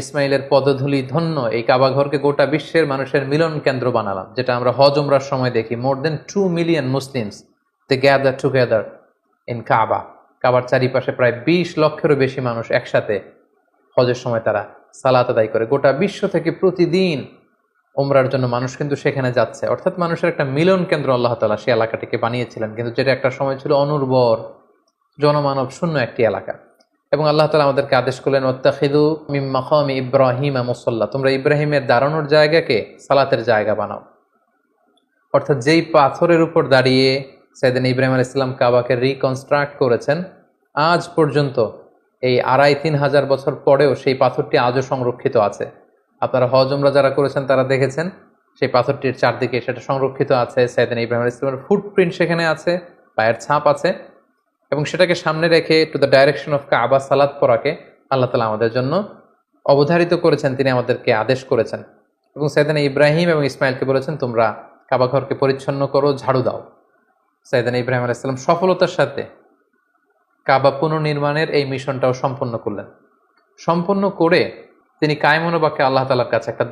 ইসমাইলের পদধূলি ধন্য এই কাবা ঘরকে গোটা বিশ্বের মানুষের মিলন কেন্দ্র বানালাম, যেটা আমরা হজ উমরার সময় দেখি। More than 2 million Muslims they gather together in Kaaba. কাবার চারিপাশে প্রায় 20 লক্ষেরও বেশি মানুষ একসাথে হজের সময় তারা সালাত আদায় করে। গোটা বিশ্ব থেকে প্রতিদিন উমরার জন্য মানুষ কিন্তু সেখানে যাচ্ছে। অর্থাৎ মানুষের একটা মিলন কেন্দ্র আল্লাহ তাআলা সেই এলাকাটিকে বানিয়েছিলেন, কিন্তু যেটা একটা সময় ছিল অনুর্বর, জনমানব শূন্য একটি এলাকা। এবং আল্লাহ তাআলা আমাদেরকে আদেশ করলেন, ওয়াত্তাখিযু মিন মাকামি ইব্রাহিম মুসাল্লা, তোমরা ইব্রাহিমের দাঁড়ানোর জায়গাকে সালাতের জায়গা বানাও। অর্থাৎ যেই পাথরের উপর দাঁড়িয়ে সাইয়েদনা ইব্রাহিম আলাইহিস সালাম কাবাকে রিকনস্ট্রাক্ট করেছেন, আজ পর্যন্ত এই 2500-3000 হাজার বছর পরেও সেই পাথরটি আজও সংরক্ষিত আছে। আপনারা হজ উমরা যারা করেছেন তারা দেখেছেন সেই পাথরটির চারদিকে সেটা সংরক্ষিত আছে। সাইয়েদনা ইব্রাহিম আলাইহিস সালামের ফুটপ্রিন্ট সেখানে আছে, পায়ের ছাপ আছে, এবং সেটাকে সামনে রেখে টু দ্য ডাইরেকশন অফ কাবা সালাত পড়াকে আল্লাহ তাআলা আমাদের জন্য অবধারিত করেছেন, তিনি আমাদেরকে আদেশ করেছেন। এবং সাইয়েদনা ইব্রাহিম এবং ইসমাইলকে বলেছেন, তোমরা কাবা ঘরকে পরিচ্ছন্ন করো, ঝাড়ু দাও। সাইয়েদনা ইব্রাহিম আলাইহিস সালাম সফলতার সাথে কাবা পুনর্নির্মাণের এই মিশনটাও সম্পন্ন করলেন। সম্পন্ন করে তিনি কায়মনোবাক্যে আল্লাহ তাআলার কাছে একটা